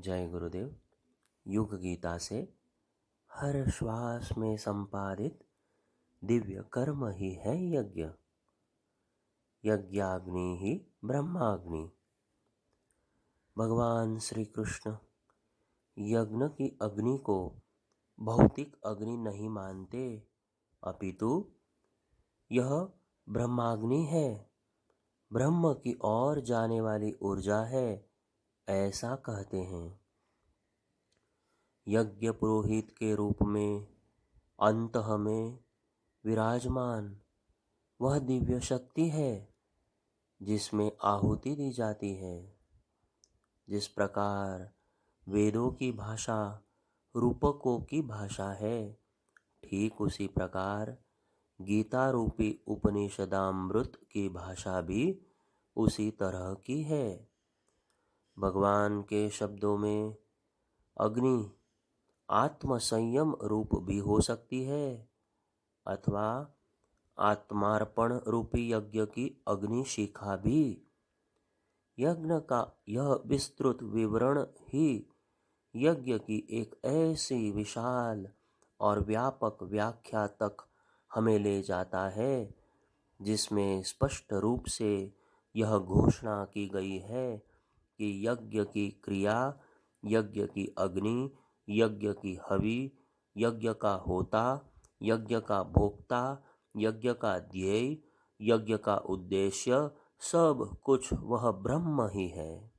जय गुरुदेव। युग गीता से हर श्वास में संपादित दिव्य कर्म ही है यज्ञ। यज्ञाग्नि ही ब्रह्माग्नि। भगवान श्री कृष्ण यज्ञ की अग्नि को भौतिक अग्नि नहीं मानते, अपितु यह ब्रह्माग्नि है, ब्रह्म की ओर जाने वाली ऊर्जा है, ऐसा कहते हैं। यज्ञ पुरोहित के रूप में अंतः में विराजमान वह दिव्य शक्ति है जिसमें आहुति दी जाती है। जिस प्रकार वेदों की भाषा रूपकों की भाषा है, ठीक उसी प्रकार गीता रूपी उपनिषदामृत की भाषा भी उसी तरह की है। भगवान के शब्दों में अग्नि आत्म संयम रूप भी हो सकती है अथवा आत्मार्पण रूपी यज्ञ की अग्नि शिखा भी। यज्ञ का यह विस्तृत विवरण ही यज्ञ की एक ऐसी विशाल और व्यापक व्याख्या तक हमें ले जाता है जिसमें स्पष्ट रूप से यह घोषणा की गई है कि यज्ञ की क्रिया, यज्ञ की अग्नि, यज्ञ की हवि, यज्ञ का होता, यज्ञ का भोक्ता, यज्ञ का ध्येय, यज्ञ का उद्देश्य, सब कुछ वह ब्रह्म ही है।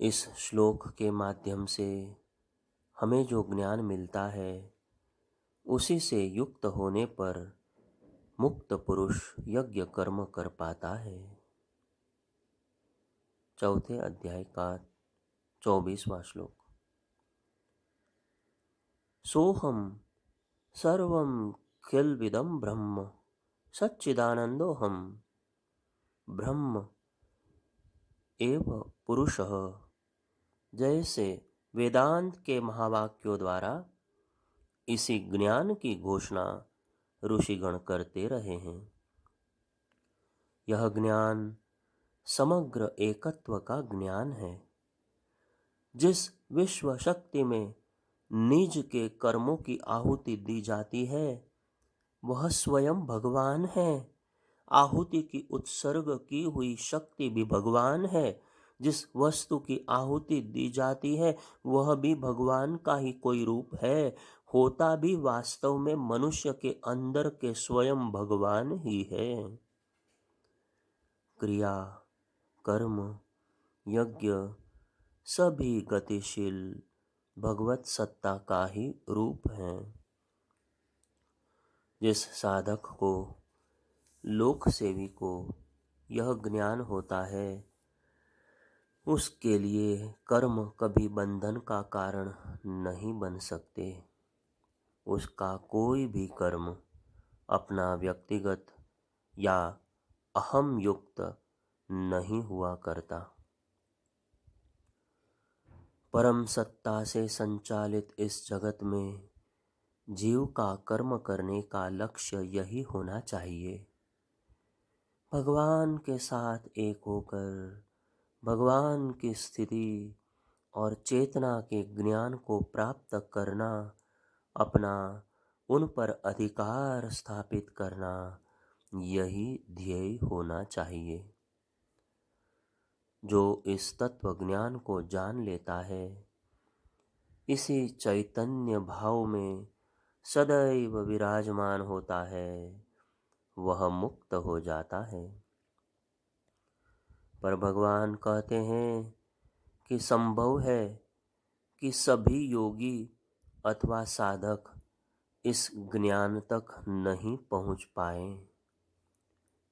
इस श्लोक के माध्यम से हमें जो ज्ञान मिलता है उसी से युक्त होने पर मुक्त पुरुष यज्ञ कर्म कर पाता है। चौथे अध्याय का 24वां श्लोक। सोहम सर्वं खिलविदं ब्रह्म सच्चिदानंदोहम ब्रह्म एव पुरुषः। जैसे वेदांत के महावाक्यों द्वारा इसी ज्ञान की घोषणा ऋषिगण करते रहे हैं। यह ज्ञान समग्र एकत्व का ज्ञान है। जिस विश्व शक्ति में निज के कर्मों की आहुति दी जाती है वह स्वयं भगवान है। आहुति की उत्सर्ग की हुई शक्ति भी भगवान है। जिस वस्तु की आहुति दी जाती है वह भी भगवान का ही कोई रूप है, होता भी वास्तव में मनुष्य के अंदर के स्वयं भगवान ही है। क्रिया, कर्म, यज्ञ सभी गतिशील भगवत सत्ता का ही रूप है। जिस साधक को, लोक सेवी को यह ज्ञान होता है उसके लिए कर्म कभी बंधन का कारण नहीं बन सकते। उसका कोई भी कर्म अपना व्यक्तिगत या अहम युक्त नहीं हुआ करता। परम सत्ता से संचालित इस जगत में जीव का कर्म करने का लक्ष्य यही होना चाहिए। भगवान के साथ एक होकर भगवान की स्थिति और चेतना के ज्ञान को प्राप्त करना, अपना उन पर अधिकार स्थापित करना, यही ध्येय होना चाहिए। जो इस तत्व ज्ञान को जान लेता है, इसी चैतन्य भाव में सदैव विराजमान होता है, वह मुक्त हो जाता है। पर भगवान कहते हैं कि संभव है कि सभी योगी अथवा साधक इस ज्ञान तक नहीं पहुंच पाए।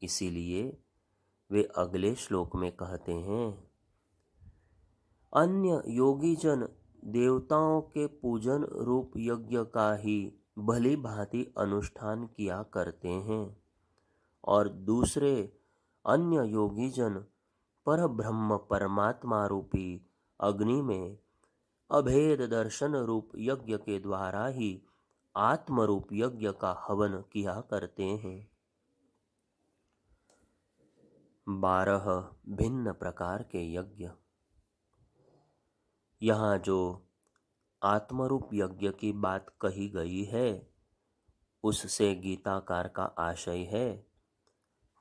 इसीलिए वे अगले श्लोक में कहते हैं, अन्य योगी जन देवताओं के पूजन रूप यज्ञ का ही भली भांति अनुष्ठान किया करते हैं और दूसरे अन्य योगी जन पर ब्रह्म परमात्मा रूपी अग्नि में अभेद दर्शन रूप यज्ञ के द्वारा ही आत्म रूप यज्ञ का हवन किया करते हैं। 12 भिन्न प्रकार के यज्ञ। यहाँ जो आत्मरूप यज्ञ की बात कही गई है, उससे गीताकार का आशय है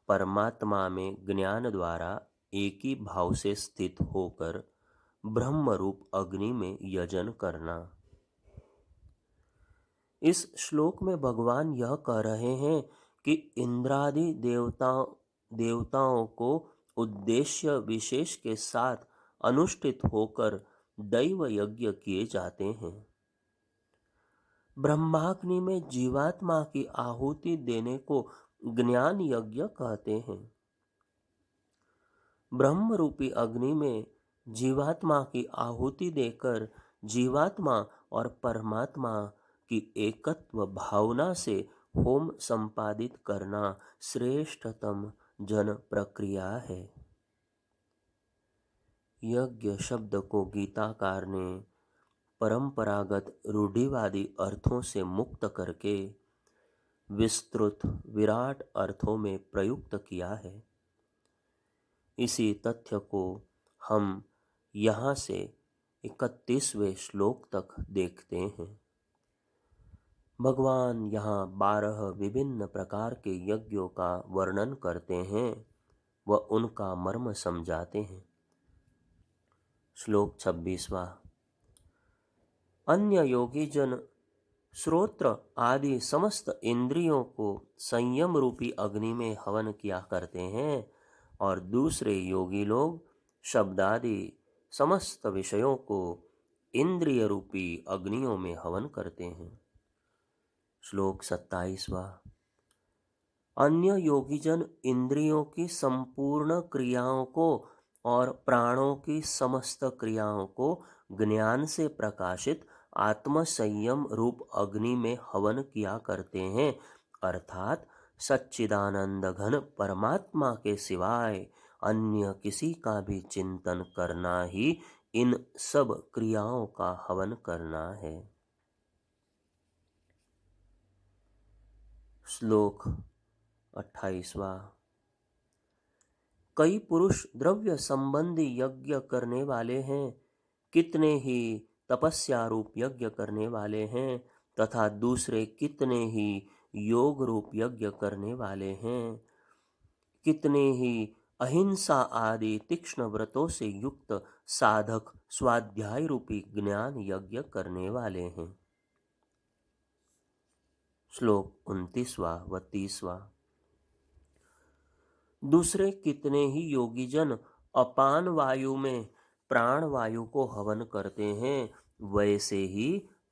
परमात्मा में ज्ञान द्वारा एक ही भाव से स्थित होकर ब्रह्म रूप अग्नि में यजन करना। इस श्लोक में भगवान यह कह रहे हैं कि इंद्रादि देवताओं को उद्देश्य विशेष के साथ अनुष्ठित होकर दैव यज्ञ किए जाते हैं। ब्रह्माग्नि में जीवात्मा की आहुति देने को ज्ञान यज्ञ कहते हैं। ब्रह्म रूपी अग्नि में जीवात्मा की आहुति देकर जीवात्मा और परमात्मा की एकत्व भावना से होम संपादित करना श्रेष्ठतम जन प्रक्रिया है। यज्ञ शब्द को गीताकार ने परंपरागत रूढ़िवादी अर्थों से मुक्त करके विस्तृत विराट अर्थों में प्रयुक्त किया है। इसी तथ्य को हम यहाँ से 31वें श्लोक तक देखते हैं। भगवान यहाँ 12 विभिन्न प्रकार के यज्ञों का वर्णन करते हैं व उनका मर्म समझाते हैं। श्लोक 26वां। अन्य योगी जन श्रोत्र आदि समस्त इंद्रियों को संयम रूपी अग्नि में हवन किया करते हैं और दूसरे योगी लोग शब्दादि समस्त विषयों को इंद्रिय रूपी अग्नियों में हवन करते हैं। श्लोक 27वां। अन्य योगीजन इंद्रियों की संपूर्ण क्रियाओं को और प्राणों की समस्त क्रियाओं को ज्ञान से प्रकाशित आत्म संयम रूप अग्नि में हवन किया करते हैं, अर्थात सच्चिदानंद घन परमात्मा के सिवाय अन्य किसी का भी चिंतन करना ही इन सब क्रियाओं का हवन करना है। श्लोक 28वां। कई पुरुष द्रव्य संबंधी यज्ञ करने वाले हैं, कितने ही तपस्या रूप यज्ञ करने वाले हैं तथा दूसरे कितने ही योग रूप यज्ञ करने वाले हैं, कितने ही अहिंसा आदि तीक्ष्ण व्रतों से युक्त साधक स्वाध्याय रूपी ज्ञान यज्ञ करने वाले हैं। श्लोक 29वां व 30वां। दूसरे कितने ही योगीजन अपान वायु में प्राण वायु को हवन करते हैं, वैसे ही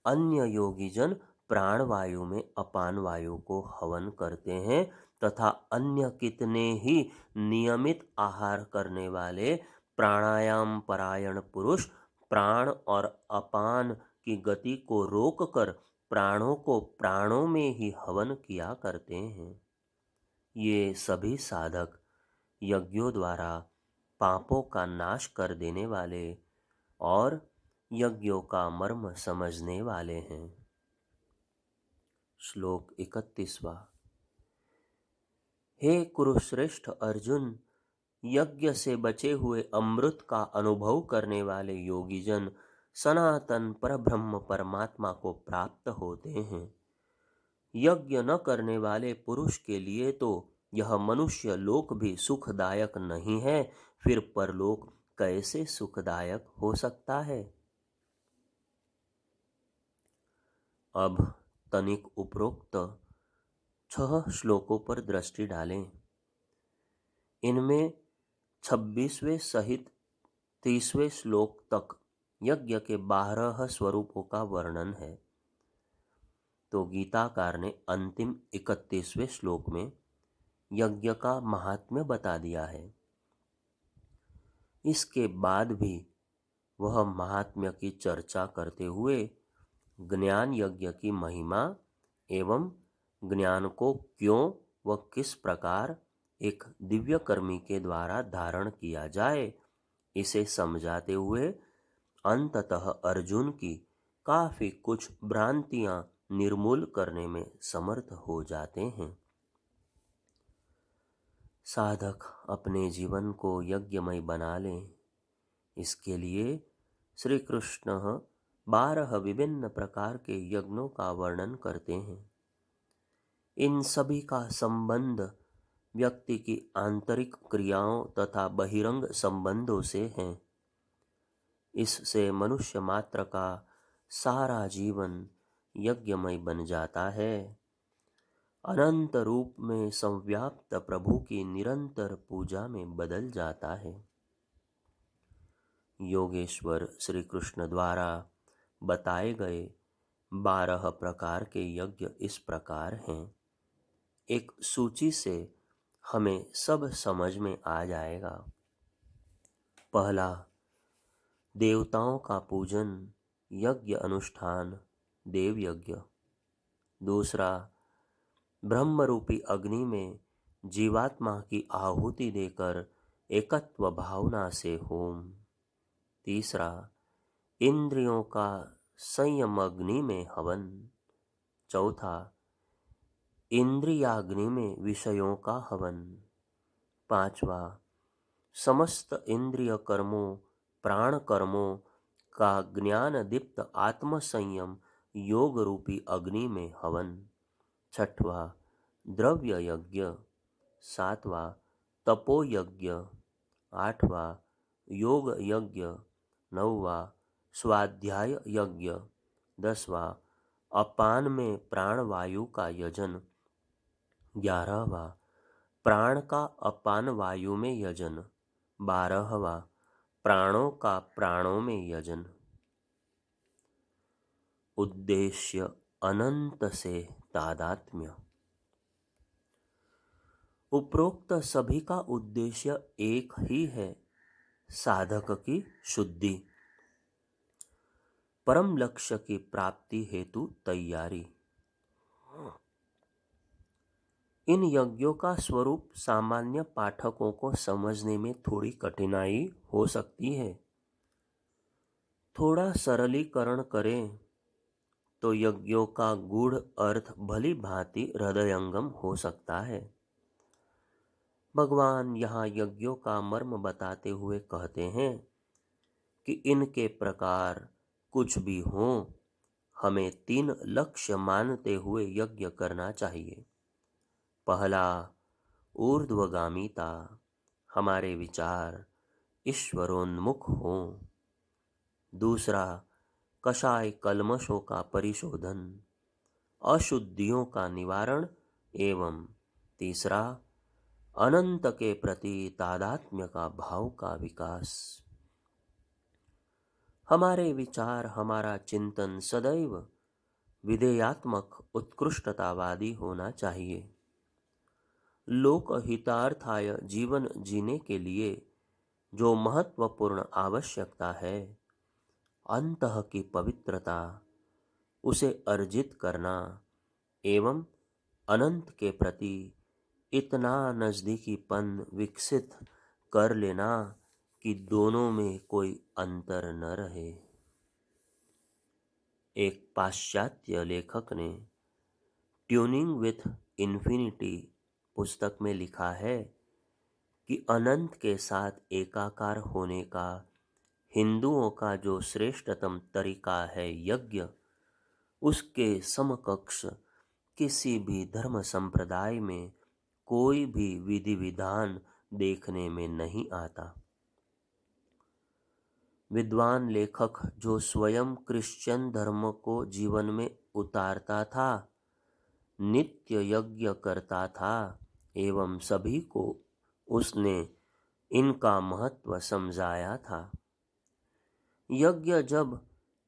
अन्य योगीजन प्राण वायु में अपान वायु को हवन करते हैं तथा अन्य कितने ही नियमित आहार करने वाले प्राणायाम परायण पुरुष प्राण और अपान की गति को रोककर प्राणों को प्राणों में ही हवन किया करते हैं। ये सभी साधक यज्ञों द्वारा पापों का नाश कर देने वाले और यज्ञों का मर्म समझने वाले हैं। श्लोक 31वां। हे कुरुश्रेष्ठ अर्जुन, यज्ञ से बचे हुए अमृत का अनुभव करने वाले योगीजन सनातन परब्रह्म परमात्मा को प्राप्त होते हैं। यज्ञ न करने वाले पुरुष के लिए तो यह मनुष्य लोक भी सुखदायक नहीं है, फिर परलोक कैसे सुखदायक हो सकता है। अब तनिक उपरोक्त 6 श्लोकों पर दृष्टि डालें। इनमें 26वें सहित 30वें श्लोक तक यज्ञ के 12 स्वरूपों का वर्णन है, तो गीताकार ने अंतिम 31वें श्लोक में यज्ञ का महात्म्य बता दिया है। इसके बाद भी वह महात्म्य की चर्चा करते हुए ज्ञान यज्ञ की महिमा एवं ज्ञान को क्यों व किस प्रकार एक दिव्य कर्मी के द्वारा धारण किया जाए, इसे समझाते हुए अंततः अर्जुन की काफी कुछ भ्रांतियां निर्मूल करने में समर्थ हो जाते हैं। साधक अपने जीवन को यज्ञमय बना लें। इसके लिए श्री कृष्ण 12 विभिन्न प्रकार के यज्ञों का वर्णन करते हैं। इन सभी का संबंध व्यक्ति की आंतरिक क्रियाओं तथा बहिरंग संबंधों से है। इससे मनुष्य मात्र का सारा जीवन यज्ञमय बन जाता है। अनंत रूप में संव्याप्त प्रभु की निरंतर पूजा में बदल जाता है। योगेश्वर श्री कृष्ण द्वारा बताए गए 12 प्रकार के यज्ञ इस प्रकार हैं। एक सूची से हमें सब समझ में आ जाएगा। पहला, देवताओं का पूजन, यज्ञ अनुष्ठान, देव यज्ञ। दूसरा, ब्रह्म रूपी अग्नि में जीवात्मा की आहुति देकर एकत्व भावना से होम। तीसरा, इंद्रियों का संयम अग्नि में हवन। चौथा, इंद्रियाग्नि में विषयों का हवन। पांचवा, समस्त इंद्रिय कर्मों प्राण कर्मों का ज्ञान दीप्त आत्म संयम योग रूपी अग्नि में हवन। छठवा, द्रव्य यज्ञ। सातवां, तपो यज्ञ। आठवां, योग यज्ञ। नौवां, स्वाध्याय यज्ञ। 10वां, अपान में प्राणवायु का यजन। 11वां, प्राण का अपान वायु में यजन। 12वां, प्राणों का प्राणों में यजन। उद्देश्य अनंत से तादात्म्य। उपरोक्त सभी का उद्देश्य एक ही है, साधक की शुद्धि, परम लक्ष्य की प्राप्ति हेतु तैयारी। इन यज्ञों का स्वरूप सामान्य पाठकों को समझने में थोड़ी कठिनाई हो सकती है। थोड़ा सरलीकरण करें तो यज्ञों का गूढ़ अर्थ भली भांति हृदयंगम हो सकता है। भगवान यहाँ यज्ञों का मर्म बताते हुए कहते हैं कि इनके प्रकार कुछ भी हो, हमें 3 लक्ष्य मानते हुए यज्ञ करना चाहिए। पहला, ऊर्ध्वगामिता, हमारे विचार ईश्वरोन्मुख हों। दूसरा, कषाय कल्मषों का परिशोधन, अशुद्धियों का निवारण। एवं तीसरा, अनंत के प्रति तादात्म्य का भाव का विकास। हमारे विचार, हमारा चिंतन सदैव विधेयात्मक उत्कृष्टतावादी होना चाहिए। लोकहितार्थाय जीवन जीने के लिए जो महत्वपूर्ण आवश्यकता है, अंतः की पवित्रता, उसे अर्जित करना एवं अनंत के प्रति इतना नजदीकीपन विकसित कर लेना कि दोनों में कोई अंतर न रहे। एक पाश्चात्य लेखक ने ट्यूनिंग विथ इन्फिनिटी पुस्तक में लिखा है कि अनंत के साथ एकाकार होने का हिंदुओं का जो श्रेष्ठतम तरीका है यज्ञ, उसके समकक्ष किसी भी धर्म संप्रदाय में कोई भी विधि विधान देखने में नहीं आता। विद्वान लेखक जो स्वयं क्रिश्चियन धर्म को जीवन में उतारता था, नित्य यज्ञ करता था एवं सभी को उसने इनका महत्व समझाया था। यज्ञ जब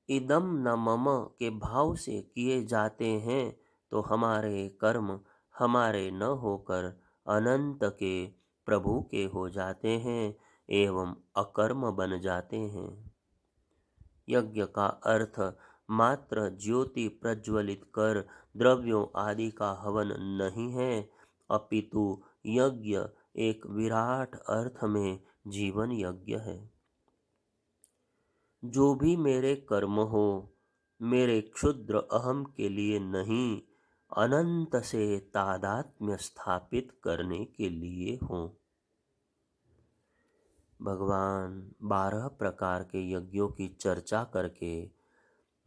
इदम न मम के भाव से किए जाते हैं तो हमारे कर्म हमारे न होकर अनंत के प्रभु के हो जाते हैं एवं अकर्म बन जाते हैं। यज्ञ का अर्थ मात्र ज्योति प्रज्वलित कर द्रव्यों आदि का हवन नहीं है, अपितु यज्ञ एक विराट अर्थ में जीवन यज्ञ है। जो भी मेरे कर्म हो, मेरे क्षुद्र अहम के लिए नहीं, अनंत से तादात्म्य स्थापित करने के लिए हों। भगवान 12 प्रकार के यज्ञों की चर्चा करके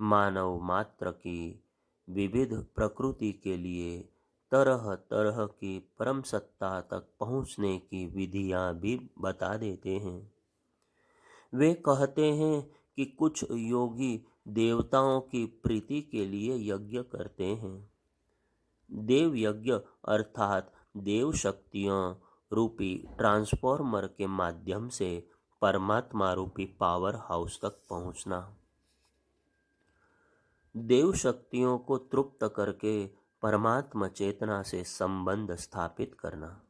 मानव मात्र की विविध प्रकृति के लिए तरह तरह की परम सत्ता तक पहुँचने की विधियाँ भी बता देते हैं। वे कहते हैं कि कुछ योगी देवताओं की प्रीति के लिए यज्ञ करते हैं। देव यज्ञ अर्थात देव शक्तियों रूपी ट्रांसफॉर्मर के माध्यम से परमात्मा रूपी पावर हाउस तक पहुंचना। देव शक्तियों को तृप्त करके परमात्मा चेतना से संबंध स्थापित करना।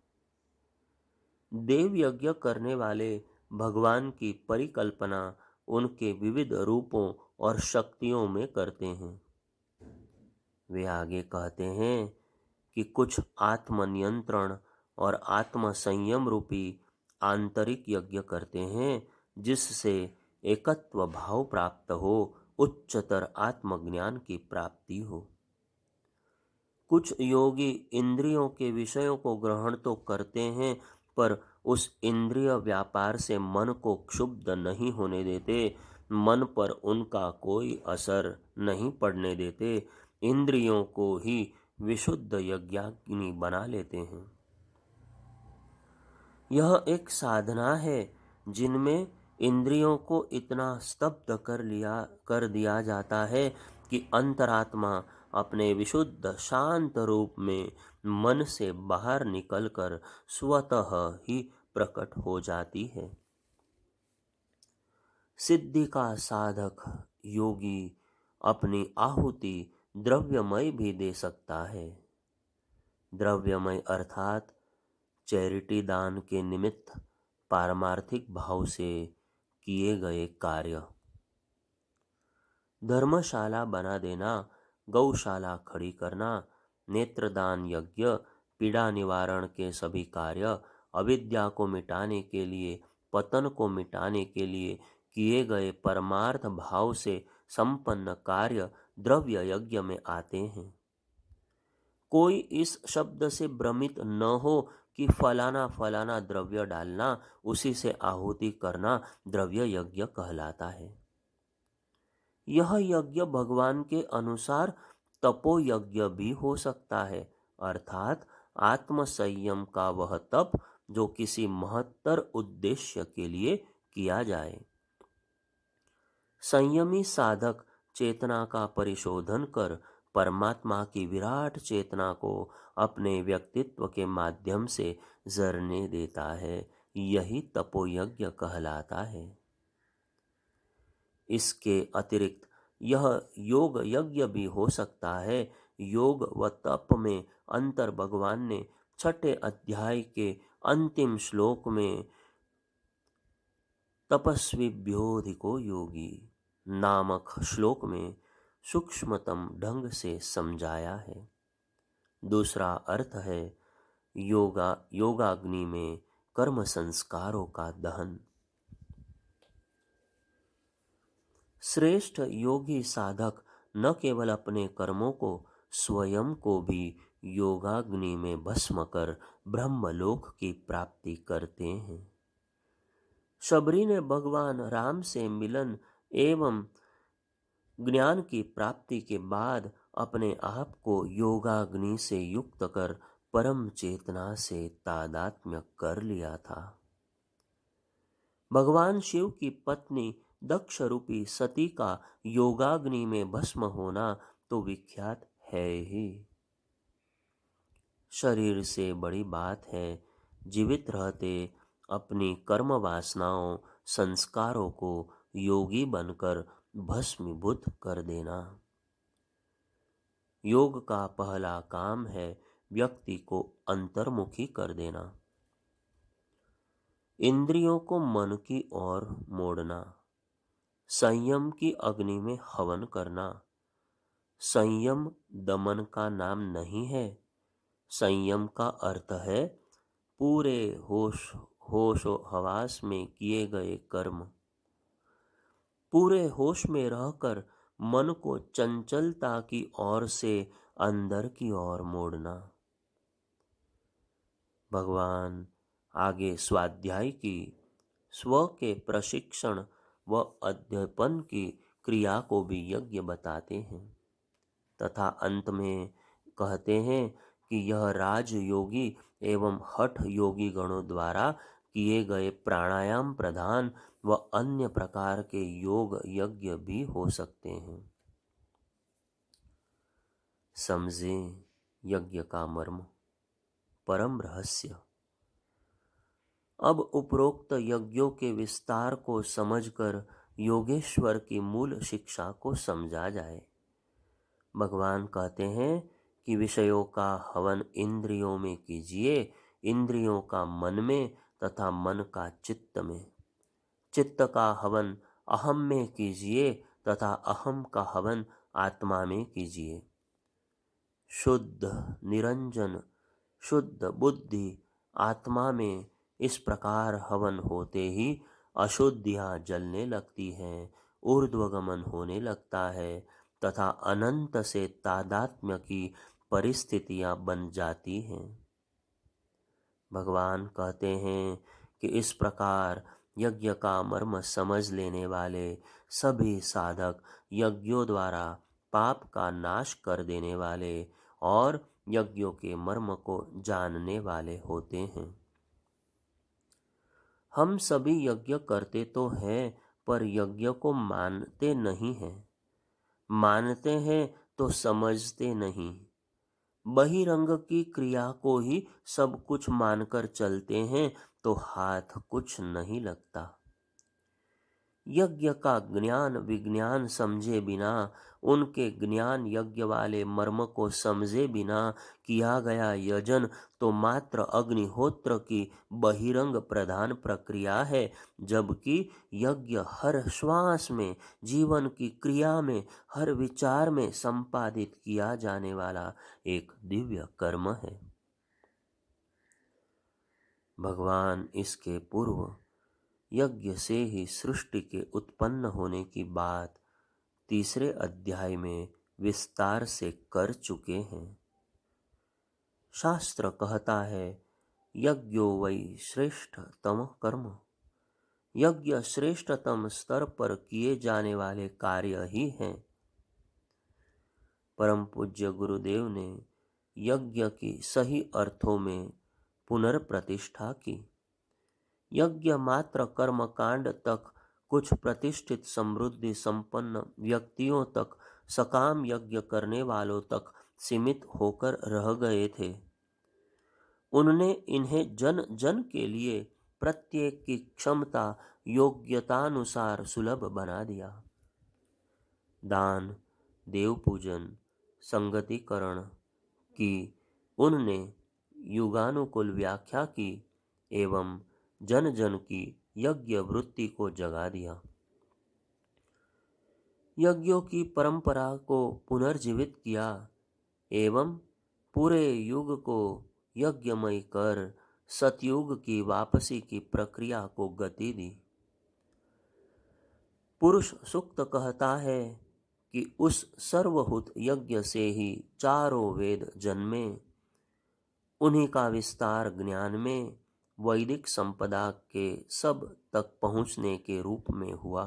देव यज्ञ करने वाले भगवान की परिकल्पना उनके विविध रूपों और शक्तियों में करते हैं। वे आगे कहते हैं कि कुछ आत्मनियंत्रण और आत्म संयम रूपी आंतरिक यज्ञ करते हैं, जिससे एकत्व भाव प्राप्त हो, उच्चतर आत्मज्ञान की प्राप्ति हो। कुछ योगी इंद्रियों के विषयों को ग्रहण तो करते हैं, पर उस इंद्रिय व्यापार से मन को क्षुब्ध नहीं होने देते, मन पर उनका कोई असर नहीं पड़ने देते, इंद्रियों को ही विशुद्ध यज्ञाग्नि बना लेते हैं। यह एक साधना है जिनमें इंद्रियों को इतना स्तब्ध कर दिया जाता है कि अंतरात्मा अपने विशुद्ध शांत रूप में मन से बाहर निकलकर स्वतः ही प्रकट हो जाती है। सिद्धि का साधक योगी अपनी आहुति द्रव्यमय भी दे सकता है। द्रव्यमय अर्थात चैरिटी दान के निमित्त पारमार्थिक भाव से किए गए कार्य। धर्मशाला बना देना, गौशाला खड़ी करना, नेत्रदान यज्ञ, पीड़ा निवारण के सभी कार्य, अविद्या को मिटाने के लिए, पतन को मिटाने के लिए किए गए परमार्थ भाव से संपन्न कार्य द्रव्य यज्ञ में आते हैं। कोई इस शब्द से भ्रमित न हो कि फलाना फलाना द्रव्य डालना, उसी से आहुति करना द्रव्य यज्ञ कहलाता है। यह यज्ञ भगवान के अनुसार तपो यज्ञ भी हो सकता है, अर्थात आत्म संयम का वह तप जो किसी महत्तर उद्देश्य के लिए किया जाए। संयमी साधक चेतना का परिशोधन कर परमात्मा की विराट चेतना को अपने व्यक्तित्व के माध्यम से जरने देता है। यही तपोयज्ञ कहलाता है। इसके अतिरिक्त यह योग यज्ञ भी हो सकता है। योग व तप में अंतर भगवान ने 6ठे अध्याय के अंतिम श्लोक में तपस्विभ्योऽधिको योगी नामक श्लोक में सूक्ष्मतम ढंग से समझाया है। दूसरा अर्थ है योगाग्नि में कर्म संस्कारों का दहन। श्रेष्ठ योगी साधक न केवल अपने कर्मों को, स्वयं को भी योगाग्नि में भस्म कर ब्रह्मलोक की प्राप्ति करते हैं। शबरी ने भगवान राम से मिलन एवं ज्ञान की प्राप्ति के बाद अपने आप को योगाग्नि से युक्त कर परम चेतना से तादात्म्य कर लिया था। भगवान शिव की पत्नी दक्ष रूपी सती का योगाग्नि में भस्म होना तो विख्यात है ही। शरीर से बड़ी बात है जीवित रहते अपनी कर्म वासनाओं संस्कारों को योगी बनकर भस्मीभूत कर देना। योग का पहला काम है व्यक्ति को अंतर्मुखी कर देना, इंद्रियों को मन की ओर मोड़ना, संयम की अग्नि में हवन करना। संयम दमन का नाम नहीं है। संयम का अर्थ है पूरे होश हवास में किए गए कर्म। पूरे होश में रहकर मन को चंचलता की ओर से अंदर की ओर मोड़ना। भगवान आगे स्वाध्याय की, स्व के प्रशिक्षण व अध्ययन की क्रिया को भी यज्ञ बताते हैं तथा अंत में कहते हैं कि यह राजयोगी एवं हठ योगी गणों द्वारा किए गए प्राणायाम प्रधान व अन्य प्रकार के योग यज्ञ भी हो सकते हैं। समझें यज्ञ का मर्म, परम रहस्य। अब उपरोक्त यज्ञों के विस्तार को समझकर योगेश्वर की मूल शिक्षा को समझा जाए। भगवान कहते हैं कि विषयों का हवन इंद्रियों में कीजिए, इंद्रियों का मन में तथा मन का चित्त में। चित्त का हवन अहम में कीजिए तथा अहम का हवन आत्मा में कीजिए। शुद्ध निरंजन शुद्ध बुद्धि आत्मा में इस प्रकार हवन होते ही अशुद्धियाँ जलने लगती हैं, ऊर्ध्वगमन होने लगता है तथा अनंत से तादात्म्य की परिस्थितियाँ बन जाती हैं। भगवान कहते हैं कि इस प्रकार यज्ञ का मर्म समझ लेने वाले सभी साधक यज्ञों द्वारा पाप का नाश कर देने वाले और यज्ञों के मर्म को जानने वाले होते हैं। हम सभी यज्ञ करते तो हैं पर यज्ञ को मानते नहीं हैं। मानते हैं तो समझते नहीं। बहिरंग की क्रिया को ही सब कुछ मानकर चलते हैं तो हाथ कुछ नहीं लगता। यज्ञ का ज्ञान विज्ञान समझे बिना, उनके ज्ञान यज्ञ वाले मर्म को समझे बिना किया गया यजन तो मात्र अग्निहोत्र की बहिरंग प्रधान प्रक्रिया है, जबकि यज्ञ हर श्वास में, जीवन की क्रिया में, हर विचार में संपादित किया जाने वाला एक दिव्य कर्म है। भगवान इसके पूर्व यज्ञ से ही सृष्टि के उत्पन्न होने की बात तीसरे अध्याय में विस्तार से कर चुके हैं। शास्त्र कहता है, यज्ञो वै श्रेष्ठतम कर्म। यज्ञ श्रेष्ठतम स्तर पर किए जाने वाले कार्य ही हैं। परम पूज्य गुरुदेव ने यज्ञ की सही अर्थों में पुनर्प्रतिष्ठा की। यज्ञ मात्र कर्मकांड तक, कुछ प्रतिष्ठित समृद्धि संपन्न व्यक्तियों तक, सकाम यज्ञ करने वालों तक सीमित होकर रह गए थे। उन्होंने इन्हें जन जन के लिए प्रत्येक की क्षमता योग्यतानुसार सुलभ बना दिया। दान, देव पूजन, संगतिकरण की उनने युगानुकूल व्याख्या की एवं जन जन की यज्ञ वृत्ति को जगा दिया। यज्ञों की परंपरा को पुनर्जीवित किया एवं पूरे युग को यज्ञमय कर सतयुग की वापसी की प्रक्रिया को गति दी। पुरुष सूक्त कहता है कि उस सर्वभूत यज्ञ से ही चारों वेद जन्मे। उन्हीं का विस्तार ज्ञान में वैदिक संपदा के सब तक पहुंचने के रूप में हुआ।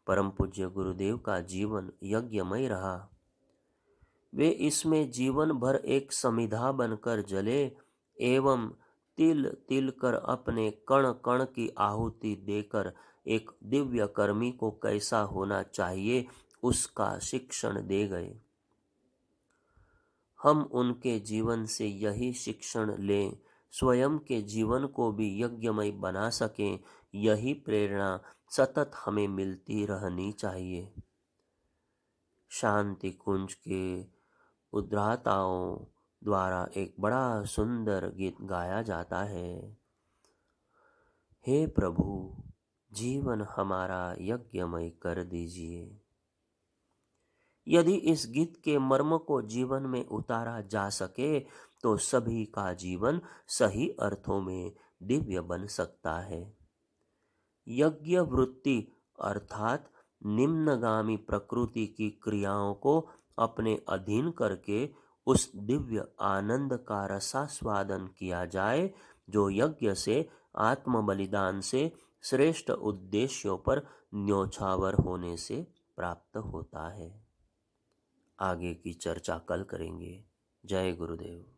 परम पूज्य गुरुदेव का जीवन यज्ञमय रहा। वे इसमें जीवन भर एक समिधा बनकर जले एवं तिल तिल कर अपने कण कण की आहुति देकर एक दिव्य कर्मी को कैसा होना चाहिए उसका शिक्षण दे गए। हम उनके जीवन से यही शिक्षण लें, स्वयं के जीवन को भी यज्ञमय बना सकें, यही प्रेरणा सतत हमें मिलती रहनी चाहिए। शांति कुंज के उद्धाताओं द्वारा एक बड़ा सुंदर गीत गाया जाता है। हे प्रभु, जीवन हमारा यज्ञमय कर दीजिए। यदि इस गीत के मर्म को जीवन में उतारा जा सके तो सभी का जीवन सही अर्थों में दिव्य बन सकता है। यज्ञ वृत्ति अर्थात निम्नगामी प्रकृति की क्रियाओं को अपने अधीन करके उस दिव्य आनंद का रसास्वादन किया जाए जो यज्ञ से, आत्म बलिदान से, श्रेष्ठ उद्देश्यों पर न्योछावर होने से प्राप्त होता है। आगे की चर्चा कल करेंगे। जय गुरुदेव।